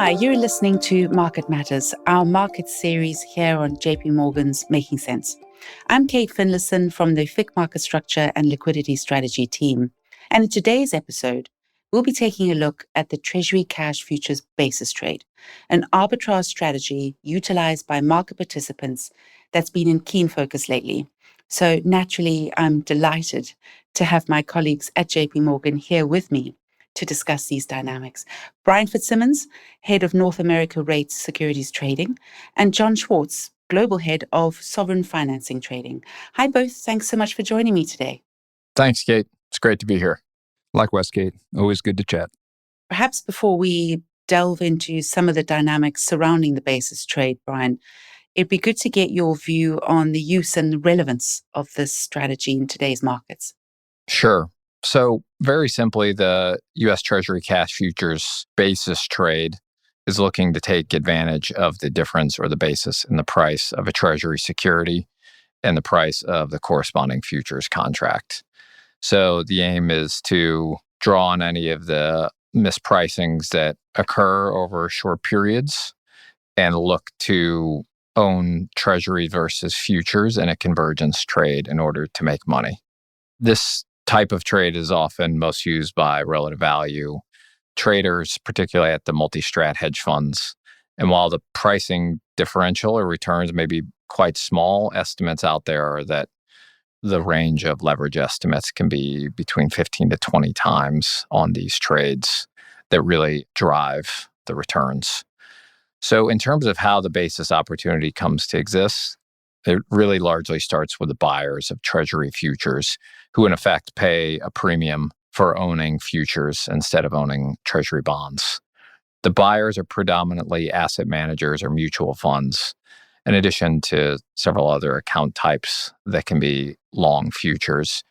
Hi, you're listening to Market Matters, our market series here on JP Morgan's Making Sense. I'm Kate Finlayson from the FICC Market Structure and Liquidity Strategy team. And in today's episode, we'll be taking a look at the Treasury cash futures basis trade, an arbitrage strategy utilized by market participants that's been in keen focus lately. So naturally, I'm delighted to have my colleagues at JP Morgan here with me to discuss these dynamics. Brian Fitzsimmons, Head of North America Rates Securities Trading, and John Schwartz, Global Head of Sovereign Financing Trading. Hi, both. Thanks so much for joining me today. Thanks, Kate. It's great to be here. Likewise, Kate. Always good to chat. Perhaps before we delve into some of the dynamics surrounding the basis trade, Brian, it'd be good to get your view on the use and the relevance of this strategy in today's markets. Sure. So very simply, the U.S. Treasury cash futures basis trade is looking to take advantage of the difference or the basis in the price of a Treasury security and the price of the corresponding futures contract. So the aim is to draw on any of the mispricings that occur over short periods and look to own Treasury versus futures in a convergence trade in order to make money. This type of trade is often most used by relative value traders, particularly at the multi-strat hedge funds. And while the pricing differential or returns may be quite small, estimates out there are that the range of leverage estimates can be between 15 to 20 times on these trades that really drive the returns. So in terms of how the basis opportunity comes to exist, it really largely starts with the buyers of Treasury futures, who in effect pay a premium for owning futures instead of owning Treasury bonds. The buyers are predominantly asset managers or mutual funds, in addition to several other account types that can be long futures.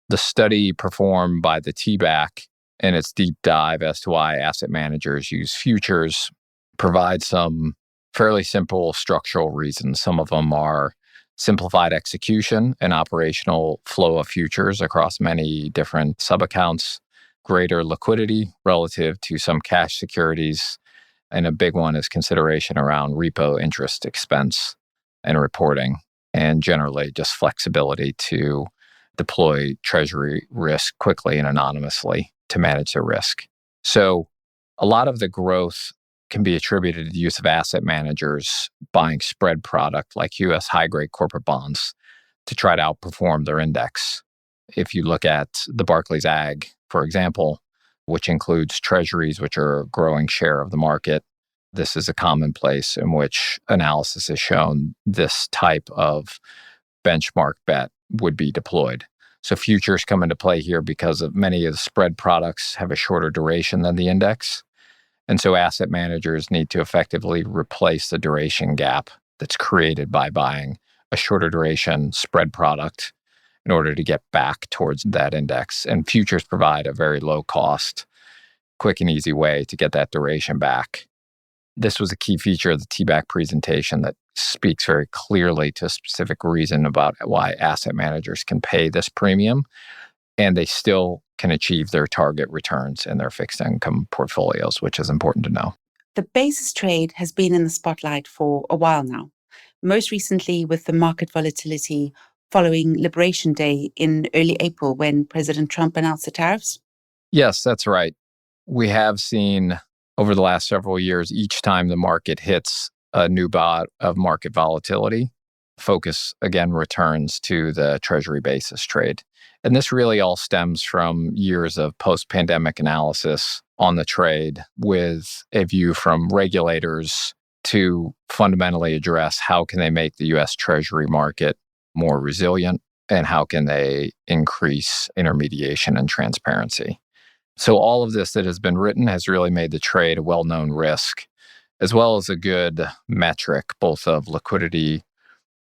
The study performed by the TBAC in its deep dive as to why asset managers use futures provides some fairly simple structural reasons. Some of them are simplified execution and operational flow of futures across many different sub-accounts, greater liquidity relative to some cash securities, and a big one is consideration around repo interest expense and reporting, and generally just flexibility to deploy Treasury risk quickly and anonymously to manage the risk. So a lot of the growth can be attributed to the use of asset managers buying spread product like U.S. high-grade corporate bonds to try to outperform their index. If you look at the Barclays Agg, for example, which includes treasuries, which are a growing share of the market, this is a common place in which analysis has shown this type of benchmark bet would be deployed. So futures come into play here because of many of the spread products have a shorter duration than the index. And so asset managers need to effectively replace the duration gap that's created by buying a shorter duration spread product in order to get back towards that index. And futures provide a very low cost, quick and easy way to get that duration back. This was a key feature of the TBAC presentation that speaks very clearly to a specific reason about why asset managers can pay this premium and they still can achieve their target returns in their fixed income portfolios, which is important to know. The basis trade has been in the spotlight for a while now, most recently with the market volatility following Liberation Day in early April when President Trump announced the tariffs. Yes, that's right. We have seen over the last several years, each time the market hits a new bout of market volatility, focus again returns to the Treasury basis trade. And this really all stems from years of post-pandemic analysis on the trade with a view from regulators to fundamentally address how can they make the U.S. Treasury market more resilient and how can they increase intermediation and transparency. So all of this that has been written has really made the trade a well-known risk, as well as a good metric, both of liquidity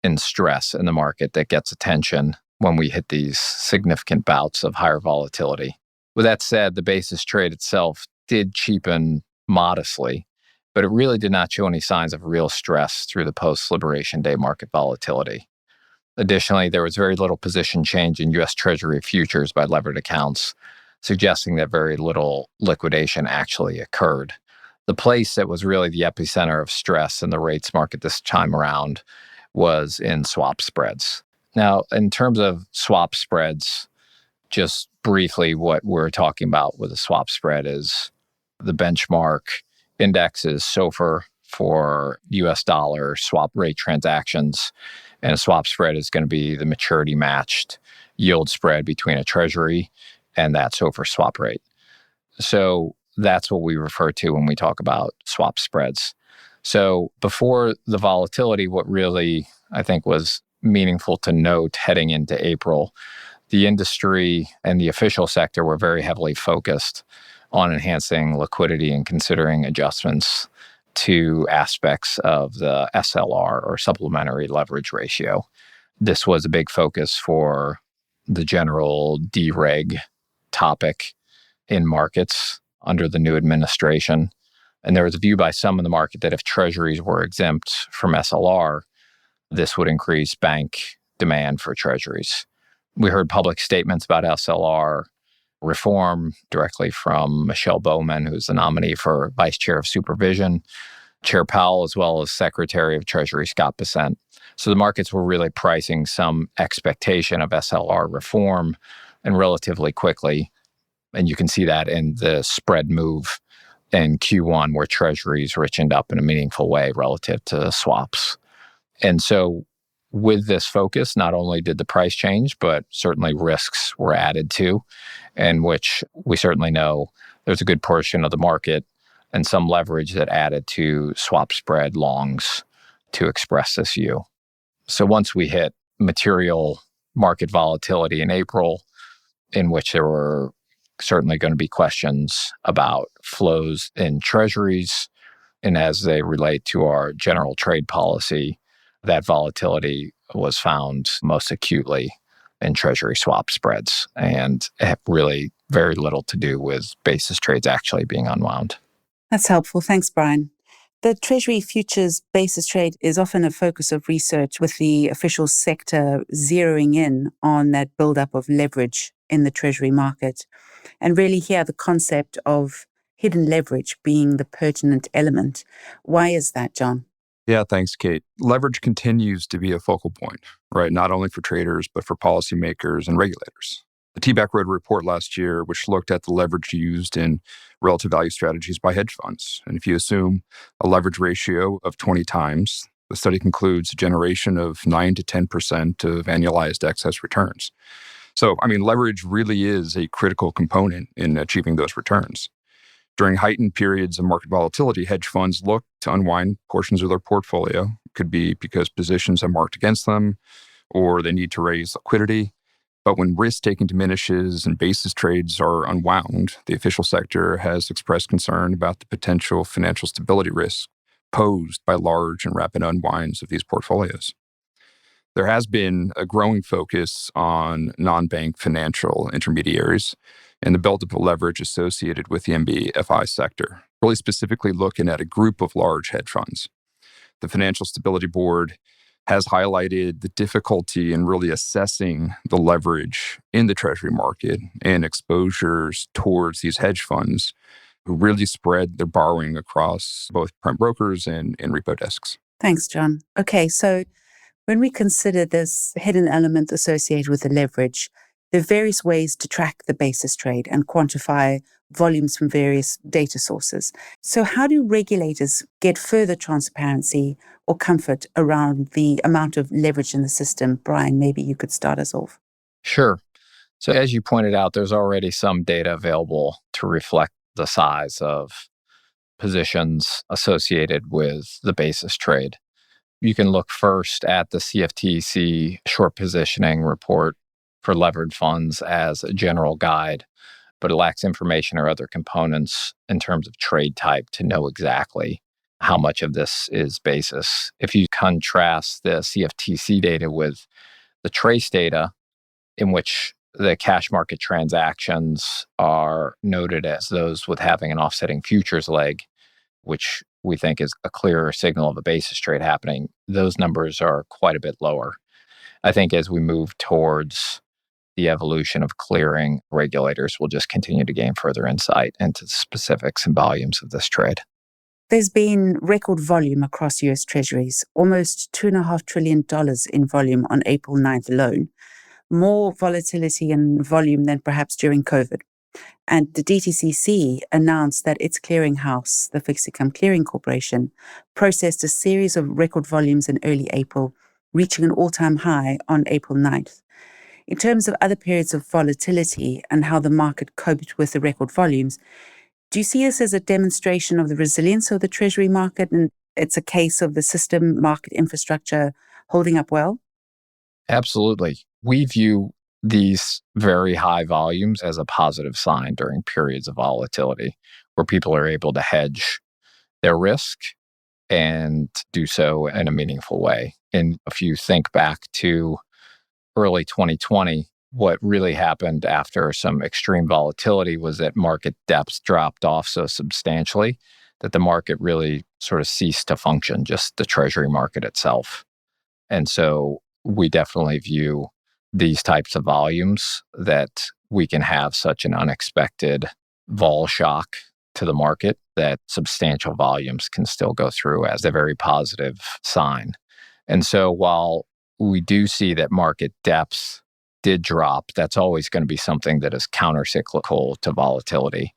and stress in the market that gets attention when we hit these significant bouts of higher volatility. With that said, the basis trade itself did cheapen modestly, but it really did not show any signs of real stress through the post-Liberation Day market volatility. Additionally, there was very little position change in U.S. Treasury futures by levered accounts, suggesting that very little liquidation actually occurred. The place that was really the epicenter of stress in the rates market this time around was in swap spreads. Now, in terms of swap spreads, just briefly, what we're talking about with a swap spread is the benchmark index is SOFR for US dollar swap rate transactions. And a swap spread is going to be the maturity matched yield spread between a Treasury and that SOFR swap rate. So that's what we refer to when we talk about swap spreads. So before the volatility, what really I think was meaningful to note heading into April, the industry and the official sector were very heavily focused on enhancing liquidity and considering adjustments to aspects of the SLR or supplementary leverage ratio. This was a big focus for the general dereg topic in markets under the new administration. And there was a view by some in the market that if treasuries were exempt from SLR, this would increase bank demand for treasuries. We heard public statements about SLR reform directly from Michelle Bowman, who's the nominee for Vice Chair of Supervision, Chair Powell, as well as Secretary of Treasury Scott Bessent. So the markets were really pricing some expectation of SLR reform and relatively quickly. And you can see that in the spread move in Q1 where treasuries richened up in a meaningful way relative to swaps. And so with this focus, not only did the price change, but certainly risks were added to, in which we certainly know there's a good portion of the market and some leverage that added to swap spread longs to express this view. So once we hit material market volatility in April, in which there were certainly going to be questions about flows in treasuries, and as they relate to our general trade policy, that volatility was found most acutely in treasury swap spreads and have really very little to do with basis trades actually being unwound. That's helpful. Thanks, Brian. The Treasury futures basis trade is often a focus of research, with the official sector zeroing in on that buildup of leverage in the Treasury market. And really here, the concept of hidden leverage being the pertinent element. Why is that, John? Yeah, thanks, Kate. Leverage continues to be a focal point, right? Not only for traders, but for policymakers and regulators. The TBAC wrote a report last year which looked at the leverage used in relative value strategies by hedge funds. And if you assume a leverage ratio of 20 times, the study concludes a generation of 9 to 10% of annualized excess returns. So, leverage really is a critical component in achieving those returns. During heightened periods of market volatility, hedge funds look to unwind portions of their portfolio. It could be because positions have marked against them, or they need to raise liquidity. But when risk-taking diminishes and basis trades are unwound, the official sector has expressed concern about the potential financial stability risk posed by large and rapid unwinds of these portfolios. There has been a growing focus on non-bank financial intermediaries and the buildup of leverage associated with the NBFI sector, really specifically looking at a group of large hedge funds. The Financial Stability Board has highlighted the difficulty in really assessing the leverage in the Treasury market and exposures towards these hedge funds who really spread their borrowing across both prime brokers and repo desks. Thanks, John. Okay, so when we consider this hidden element associated with the leverage, there are various ways to track the basis trade and quantify volumes from various data sources. So how do regulators get further transparency or comfort around the amount of leverage in the system? Brian, maybe you could start us off. Sure. So as you pointed out, there's already some data available to reflect the size of positions associated with the basis trade. You can look first at the CFTC short positioning report for levered funds as a general guide, but it lacks information or other components in terms of trade type to know exactly how much of this is basis. If you contrast the CFTC data with the TRACE data, in which the cash market transactions are noted as those with having an offsetting futures leg, which we think is a clearer signal of a basis trade happening, those numbers are quite a bit lower. I think as we move towards the evolution of clearing, regulators will just continue to gain further insight into the specifics and volumes of this trade. There's been record volume across US Treasuries, almost $2.5 trillion in volume on April 9th alone, more volatility and volume than perhaps during COVID. And the DTCC announced that its clearinghouse, the Fixed Income Clearing Corporation, processed a series of record volumes in early April, reaching an all-time high on April 9th. In terms of other periods of volatility and how the market coped with the record volumes, do you see this as a demonstration of the resilience of the Treasury market, and it's a case of the system market infrastructure holding up well? Absolutely. We view these very high volumes as a positive sign during periods of volatility where people are able to hedge their risk and do so in a meaningful way. And if you think back to early 2020, what really happened after some extreme volatility was that market depth dropped off so substantially that the market really sort of ceased to function, just the Treasury market itself. And so we definitely view these types of volumes that we can have such an unexpected vol shock to the market that substantial volumes can still go through as a very positive sign. And so while we do see that market depth did drop, that's always going to be something that is countercyclical to volatility.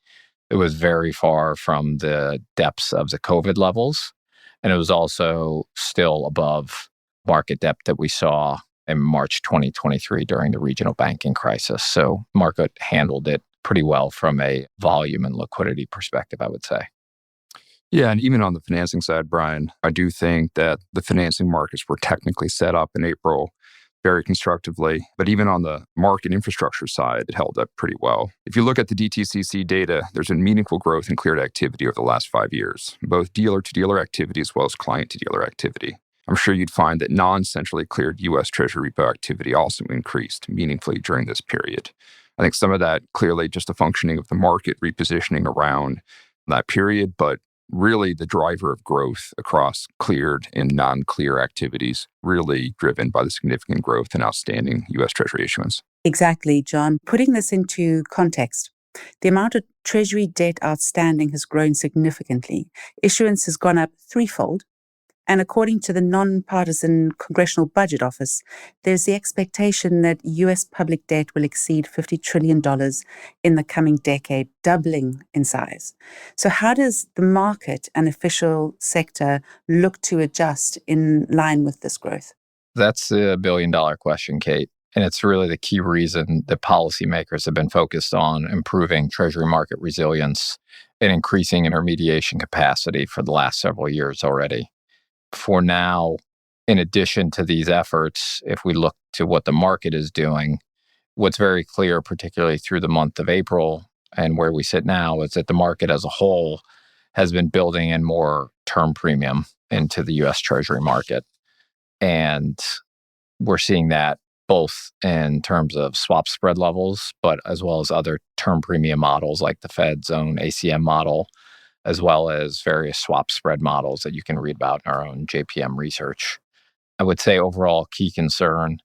It was very far from the depths of the COVID levels, and it was also still above market depth that we saw in March 2023 during the regional banking crisis. So market handled it pretty well from a volume and liquidity perspective, I would say. Yeah, and even on the financing side, Brian, I do think that the financing markets were technically set up in April very constructively. But even on the market infrastructure side, it held up pretty well. If you look at the DTCC data, there's been meaningful growth in cleared activity over the last 5 years, both dealer-to-dealer activity as well as client-to-dealer activity. I'm sure you'd find that non-centrally cleared U.S. Treasury repo activity also increased meaningfully during this period. I think some of that clearly just a functioning of the market repositioning around that period, but really the driver of growth across cleared and non-clear activities, really driven by the significant growth in outstanding U.S. Treasury issuance. Exactly, John. Putting this into context, the amount of Treasury debt outstanding has grown significantly. Issuance has gone up threefold. And according to the Nonpartisan Congressional Budget Office, there's the expectation that U.S. public debt will exceed $50 trillion in the coming decade, doubling in size. So how does the market and official sector look to adjust in line with this growth? That's the billion-dollar question, Kate. And it's really the key reason that policymakers have been focused on improving Treasury market resilience and increasing intermediation capacity for the last several years already. For now, in addition to these efforts, if we look to what the market is doing, what's very clear, particularly through the month of April and where we sit now, is that the market as a whole has been building in more term premium into the U.S. Treasury market. And we're seeing that both in terms of swap spread levels, but as well as other term premium models like the Fed's own ACM model, as well as various swap spread models that you can read about in our own JPM research. I would say overall key concern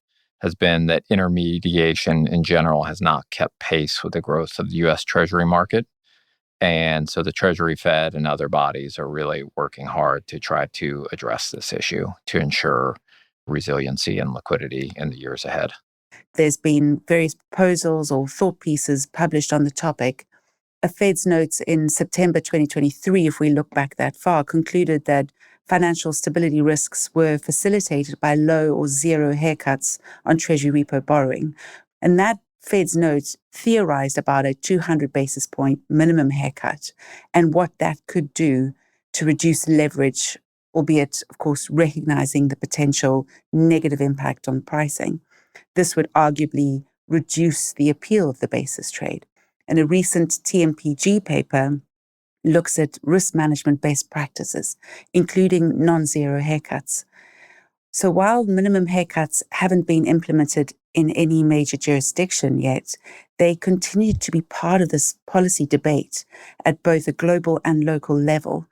has been that intermediation in general has not kept pace with the growth of the U.S. Treasury market. And so the Treasury Fed and other bodies are really working hard to try to address this issue to ensure resiliency and liquidity in the years ahead. There's been various proposals or thought pieces published on the topic. A Fed's notes in September 2023, if we look back that far, concluded that financial stability risks were facilitated by low or zero haircuts on Treasury repo borrowing. And that Fed's notes theorized about a 200 basis point minimum haircut and what that could do to reduce leverage, albeit, of course, recognizing the potential negative impact on pricing. This would arguably reduce the appeal of the basis trade. And a recent TMPG paper looks at risk management best practices, including non-zero haircuts. So while minimum haircuts haven't been implemented in any major jurisdiction yet, they continue to be part of this policy debate at both a global and local level.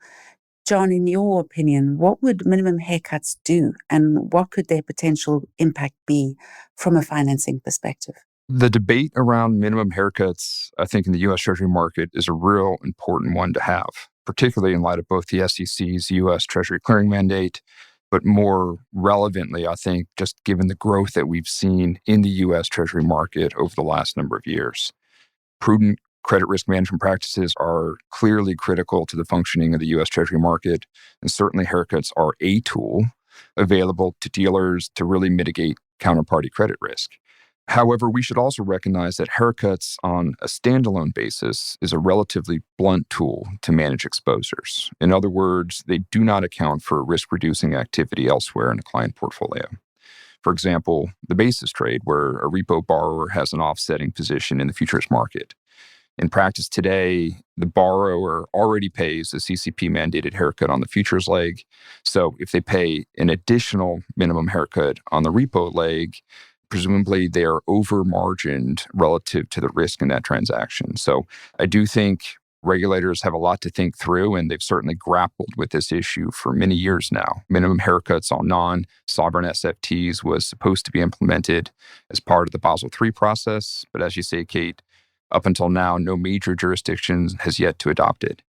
John, in your opinion, what would minimum haircuts do, and what could their potential impact be from a financing perspective? The debate around minimum haircuts, I think, in the U.S. Treasury market is a real important one to have. particularly in light of both the SEC's U.S. Treasury clearing mandate, but more relevantly, I think, just given the growth that we've seen in the U.S. Treasury market over the last number of years. Prudent credit risk management practices are clearly critical to the functioning of the U.S. Treasury market, and certainly haircuts are a tool available to dealers to really mitigate counterparty credit risk. However, we should also recognize that haircuts on a standalone basis is a relatively blunt tool to manage exposures. In other words, they do not account for risk-reducing activity elsewhere in a client portfolio. For example, the basis trade, where a repo borrower has an offsetting position in the futures market. In practice today, the borrower already pays a CCP-mandated haircut on the futures leg. So if they pay an additional minimum haircut on the repo leg, presumably they are over-margined relative to the risk in that transaction. So I do think regulators have a lot to think through, and they've certainly grappled with this issue for many years now. Minimum haircuts on non-sovereign SFTs was supposed to be implemented as part of the Basel III process. But as you say, Kate, up until now, no major jurisdiction has yet to adopt it.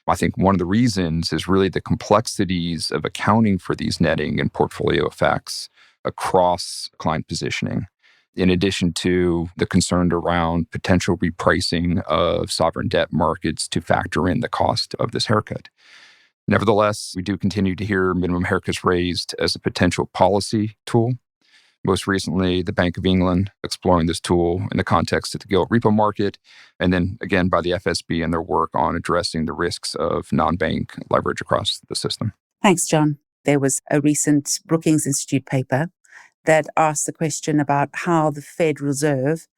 I think one of the reasons is really the complexities of accounting for these netting and portfolio effects across client positioning, in addition to the concern around potential repricing of sovereign debt markets to factor in the cost of this haircut. Nevertheless, we do continue to hear minimum haircuts raised as a potential policy tool. Most recently, the Bank of England exploring this tool in the context of the gilt repo market, and then again by the FSB and their work on addressing the risks of non-bank leverage across the system. Thanks, John. There was a recent Brookings Institute paper that asked the question about how the Fed Reserve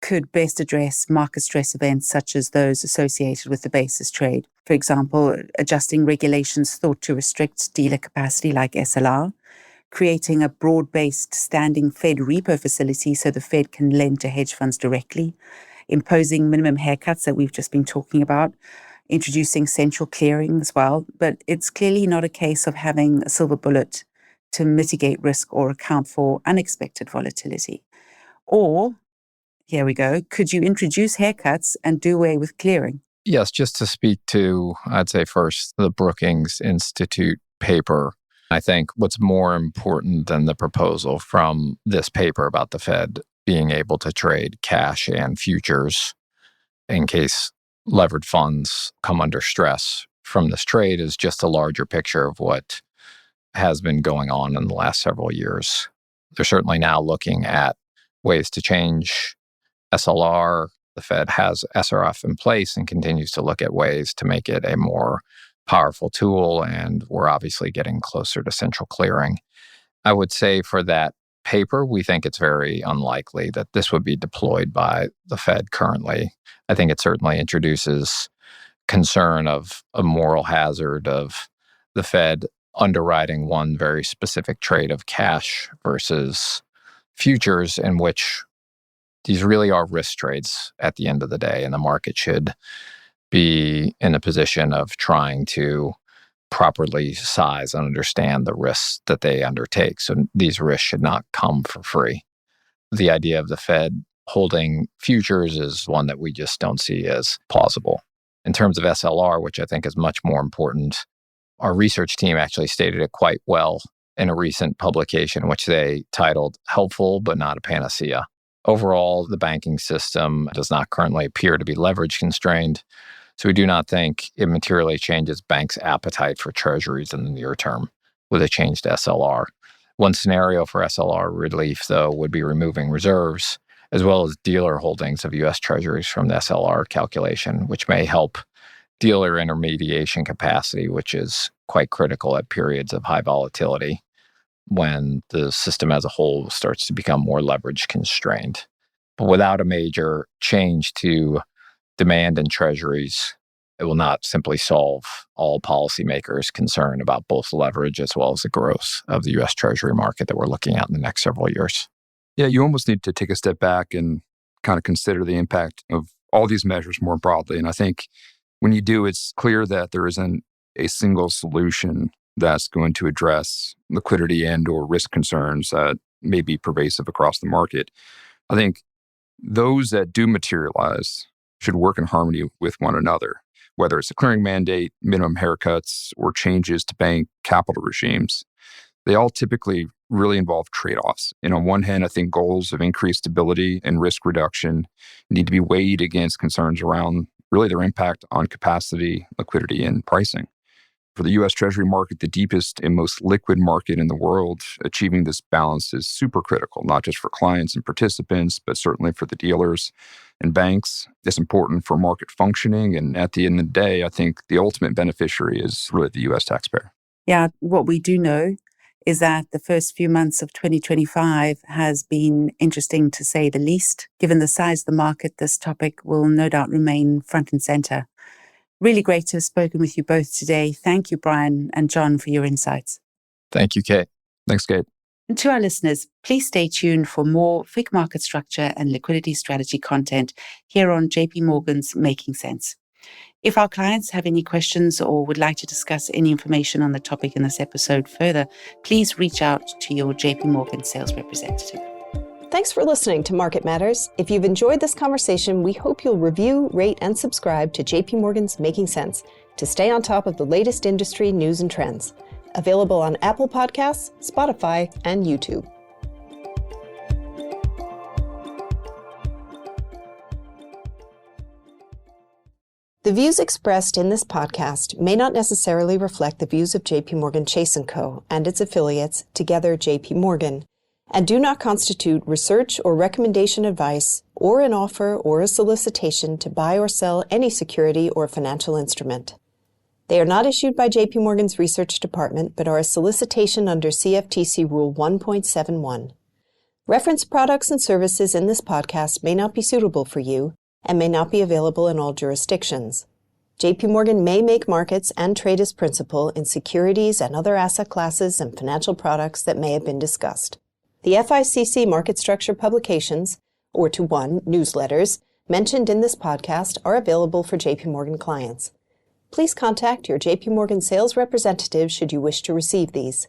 could best address market stress events such as those associated with the basis trade. For example, adjusting regulations thought to restrict dealer capacity like SLR, creating a broad-based standing Fed repo facility so the Fed can lend to hedge funds directly, imposing minimum haircuts that we've just been talking about, introducing central clearing as well. But it's clearly not a case of having a silver bullet to mitigate risk or account for unexpected volatility. Or, here we go, could you introduce haircuts and do away with clearing? Yes, just to speak to, I'd say first, the Brookings Institute paper. I think what's more important than the proposal from this paper about the Fed being able to trade cash and futures in case levered funds come under stress from this trade is just a larger picture of what has been going on in the last several years. They're certainly now looking at ways to change SLR. The Fed has SRF in place and continues to look at ways to make it a more powerful tool, and we're obviously getting closer to central clearing. I would say for that paper, we think it's very unlikely that this would be deployed by the Fed currently. I think it certainly introduces concern of a moral hazard of the Fed underwriting one very specific trade of cash versus futures, in which these really are risk trades at the end of the day, and the market should be in a position of trying to properly size and understand the risks that they undertake. So these risks should not come for free. The idea of the Fed holding futures is one that we just don't see as plausible. In terms of SLR, which I think is much more important, our research team actually stated it quite well in a recent publication, which they titled "Helpful but Not a Panacea." Overall, the banking system does not currently appear to be leverage constrained. So we do not think it materially changes banks' appetite for treasuries in the near term with a changed SLR. One scenario for SLR relief, though, would be removing reserves, as well as dealer holdings of U.S. treasuries from the SLR calculation, which may help dealer intermediation capacity, which is quite critical at periods of high volatility when the system as a whole starts to become more leverage constrained. But without a major change to demand in treasuries, it will not simply solve all policymakers' concern about both leverage as well as the growth of the U.S. Treasury market that we're looking at in the next several years. Yeah, you almost need to take a step back and kind of consider the impact of all these measures more broadly. And I think when you do, it's clear that there isn't a single solution that's going to address liquidity and or risk concerns that may be pervasive across the market. I think those that do materialize should work in harmony with one another, whether it's a clearing mandate, minimum haircuts, or changes to bank capital regimes. They all typically really involve trade-offs. And on one hand, I think goals of increased stability and risk reduction need to be weighed against concerns around really their impact on capacity, liquidity, and pricing. For the U.S. Treasury market, the deepest and most liquid market in the world, achieving this balance is super critical, not just for clients and participants, but certainly for the dealers and banks. It's important for market functioning. And at the end of the day, I think the ultimate beneficiary is really the U.S. taxpayer. Yeah, what we do know is that the first few months of 2025 has been interesting to say the least. Given the size of the market, this topic will no doubt remain front and center. Really great to have spoken with you both today. Thank you, Brian and John, for your insights. Thank you, Kate. Thanks, Kate. And to our listeners, please stay tuned for more FICC market structure and liquidity strategy content here on JP Morgan's Making Sense. If our clients have any questions or would like to discuss any information on the topic in this episode further, please reach out to your JP Morgan sales representative. Thanks for listening to Market Matters. If you've enjoyed this conversation, we hope you'll review, rate, and subscribe to JP Morgan's Making Sense to stay on top of the latest industry news and trends. Available on Apple Podcasts, Spotify, and YouTube. The views expressed in this podcast may not necessarily reflect the views of JP Morgan Chase & Co. and its affiliates, together JP Morgan, and do not constitute research or recommendation advice or an offer or a solicitation to buy or sell any security or financial instrument. They are not issued by JP Morgan's research department, but are a solicitation under CFTC Rule 1.71. Reference products and services in this podcast may not be suitable for you and may not be available in all jurisdictions. JP Morgan may make markets and trade as principal in securities and other asset classes and financial products that may have been discussed. The FICC market structure publications, or to one, newsletters, mentioned in this podcast are available for JP Morgan clients. Please contact your JP Morgan sales representative should you wish to receive these.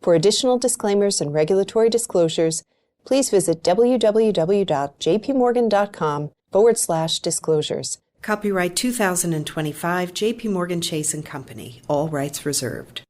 For additional disclaimers and regulatory disclosures, please visit www.jpmorgan.com/disclosures. Copyright 2025 JP Morgan Chase & Company. All rights reserved.